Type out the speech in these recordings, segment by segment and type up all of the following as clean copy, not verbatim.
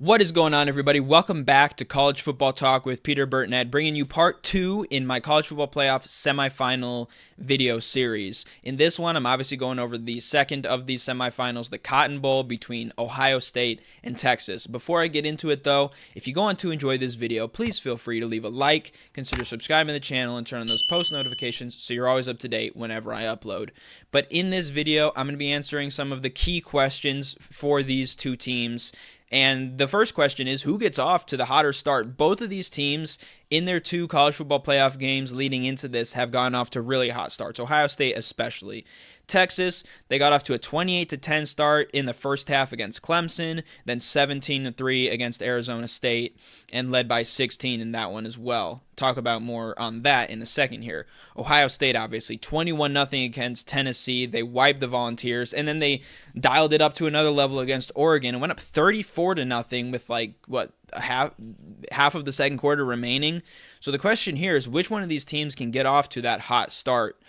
What is going on, everybody? Welcome back to College Football Talk with Peter, Burt, and Ed, bringing you part 2 in my College Football Playoff semifinal video series. In this one, I'm obviously going over the second of these semifinals, the Cotton Bowl between Ohio State and Texas. Before I get into it, though, if you go on to enjoy this video, please feel free to leave a like, consider subscribing to the channel, and turn on those post notifications so you're always up to date whenever I upload. But in this video, I'm going to be answering some of the key questions for these two teams. And the first question is, who gets off to the hotter start? Both of these teams in their two college football playoff games leading into this have gone off to really hot starts, Ohio State especially. Texas, they got off to a 28-10 start in the first half against Clemson, then 17-3 against Arizona State, and led by 16 in that one as well. Talk about more on that in a second here. Ohio State, obviously, 21-0 against Tennessee. They wiped the Volunteers, and then they dialed it up to another level against Oregon and went up 34-0 with half of the second quarter remaining. So the question here is, which one of these teams can get off to that hot start?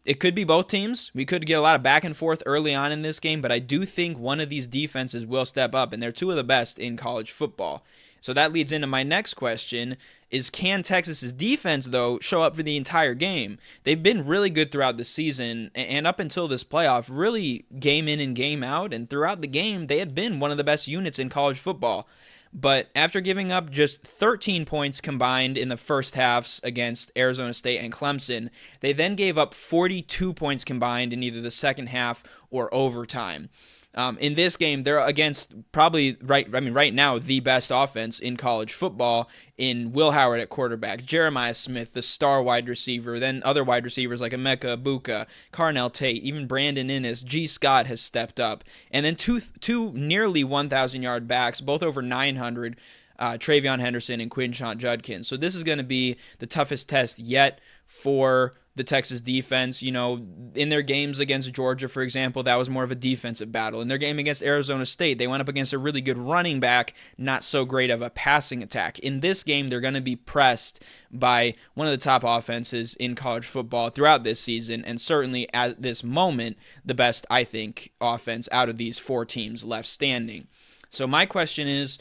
It could be both teams. We could get a lot of back and forth early on in this game, but I do think one of these defenses will step up, and they're two of the best in college football. So that leads into my next question is, can Texas's defense, though, show up for the entire game? They've been really good throughout the season, and up until this playoff, really game in and game out, and throughout the game, they had been one of the best units in college football. But after giving up just 13 points combined in the first halves against Arizona State and Clemson, they then gave up 42 points combined in either the second half or overtime. In this game, they're against probably right now the best offense in college football in Will Howard at quarterback, Jeremiah Smith, the star wide receiver, then other wide receivers like Emeka Egbuka, Carnell Tate, even Brandon Innes, G. Scott has stepped up, and then two nearly 1,000-yard backs, both over 900, Travion Henderson and Quinshon Judkins. So this is going to be the toughest test yet for the Texas defense. You know, in their games against Georgia, for example, that was more of a defensive battle. In their game against Arizona State, they went up against a really good running back, not so great of a passing attack. In this game, they're going to be pressed by one of the top offenses in college football throughout this season, and certainly at this moment, the best, I think, offense out of these four teams left standing. So my question is,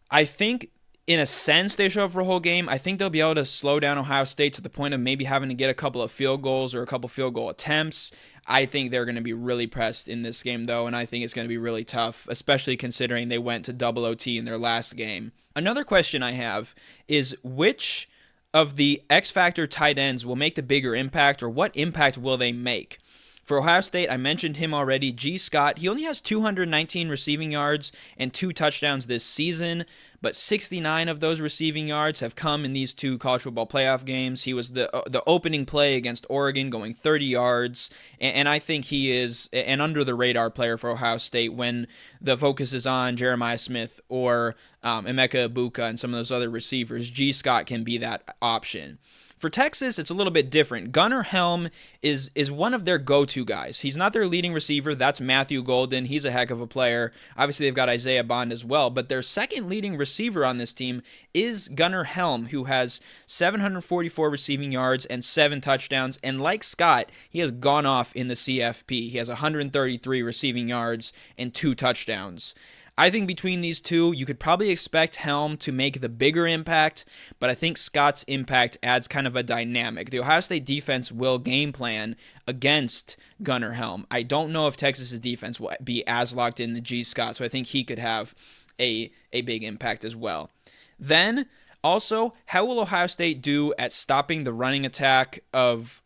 I think in a sense they show up for a whole game. I think they'll be able to slow down Ohio State to the point of maybe having to get a couple of field goals or a couple field goal attempts. I think they're going to be really pressed in this game, though, and I think it's going to be really tough, especially considering they went to double OT in their last game. Another question I have is, which of the X-Factor tight ends will make the bigger impact, or what impact will they make? For Ohio State, I mentioned him already, G. Scott. He only has 219 receiving yards and 2 touchdowns this season, but 69 of those receiving yards have come in these two college football playoff games. He was the opening play against Oregon, going 30 yards, and I think he is an under-the-radar player for Ohio State when the focus is on Jeremiah Smith or Emeka Egbuka and some of those other receivers. G. Scott can be that option. For Texas, it's a little bit different. Gunnar Helm is one of their go-to guys. He's not their leading receiver. That's Matthew Golden. He's a heck of a player. Obviously, they've got Isaiah Bond as well. But their second leading receiver on this team is Gunnar Helm, who has 744 receiving yards and 7 touchdowns. And like Scott, he has gone off in the CFP. He has 133 receiving yards and 2 touchdowns. I think between these two, you could probably expect Helm to make the bigger impact, but I think Scott's impact adds kind of a dynamic. The Ohio State defense will game plan against Gunnar Helm. I don't know if Texas's defense will be as locked in to G. Scott, so I think he could have a big impact as well. Then, also, how will Ohio State do at stopping the running attack of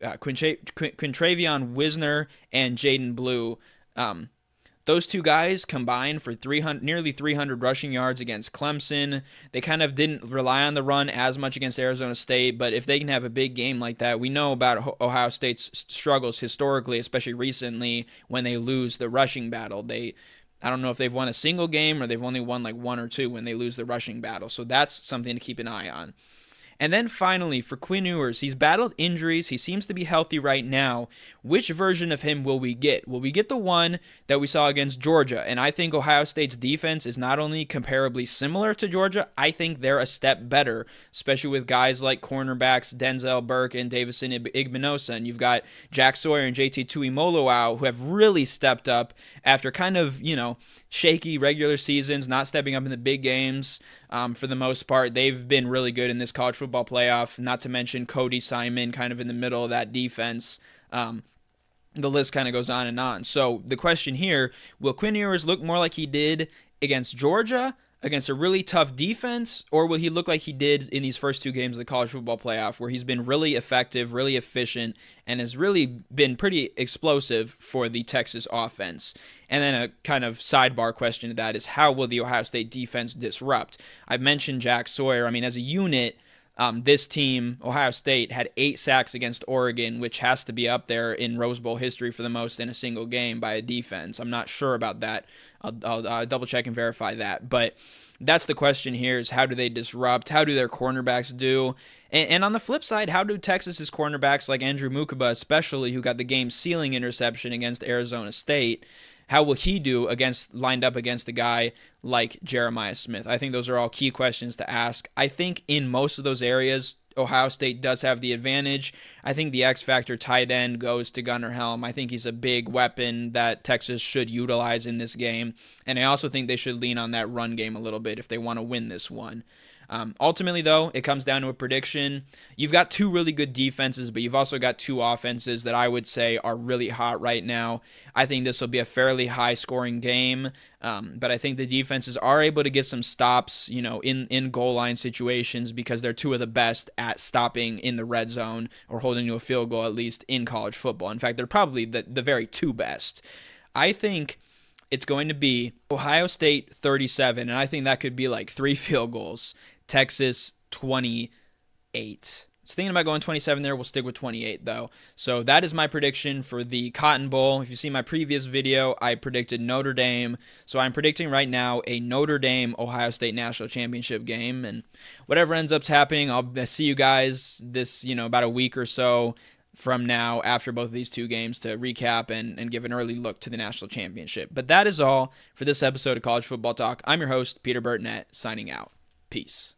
Quintravion Wisner and Jaden Blue? Those two guys combined for nearly 300 rushing yards against Clemson. They kind of didn't rely on the run as much against Arizona State, but if they can have a big game like that, we know about Ohio State's struggles historically, especially recently when they lose the rushing battle. I don't know if they've won a single game or they've only won like 1 or 2 when they lose the rushing battle, so that's something to keep an eye on. And then finally, for Quinn Ewers, he's battled injuries. He seems to be healthy right now. Which version of him will we get? Will we get the one that we saw against Georgia? And I think Ohio State's defense is not only comparably similar to Georgia, I think they're a step better, especially with guys like cornerbacks Denzel Burke and Davison Igbinosa. And you've got Jack Sawyer and JT Tuimoloau, who have really stepped up after kind of, shaky regular seasons, not stepping up in the big games. For the most part, they've been really good in this college football playoff, not to mention Cody Simon kind of in the middle of that defense. The list kind of goes on and on. So the question here, will Quinn Ewers look more like he did against Georgia, against a really tough defense, or will he look like he did in these first two games of the college football playoff, where he's been really effective, really efficient, and has really been pretty explosive for the Texas offense? And then a kind of sidebar question to that is, how will the Ohio State defense disrupt? I've mentioned Jack Sawyer. I mean, as a unit, this team, Ohio State, had 8 sacks against Oregon, which has to be up there in Rose Bowl history for the most in a single game by a defense. I'm not sure about that. I'll double check and verify that. But that's the question here, is how do they disrupt? How do their cornerbacks do? And on the flip side, how do Texas's cornerbacks like Andrew Mukaba, especially, who got the game-sealing interception against Arizona State, how will he do lined up against a guy like Jeremiah Smith? I think those are all key questions to ask. I think in most of those areas, Ohio State does have the advantage. I think the X factor tight end goes to Gunnar Helm. I think he's a big weapon that Texas should utilize in this game. And I also think they should lean on that run game a little bit if they want to win this one. Ultimately, though, it comes down to a prediction. You've got 2 really good defenses, but you've also got 2 offenses that I would say are really hot right now. I think this will be a fairly high-scoring game, but I think the defenses are able to get some stops, in goal line situations, because they're 2 of the best at stopping in the red zone or holding to a field goal, at least in college football. In fact, they're probably the very 2 best. I think it's going to be Ohio State 37, and I think that could be like 3 field goals. Texas 28. I was thinking about going 27 there. We'll stick with 28, though. So that is my prediction for the Cotton Bowl. If you see my previous video, I predicted Notre Dame. So I'm predicting right now a Notre Dame-Ohio State National Championship game. And whatever ends up happening, I'll see you guys about a week or so from now after both of these 2 games to recap and give an early look to the national championship. But that is all for this episode of College Football Talk. I'm your host, Peter Burtonette, signing out. Peace.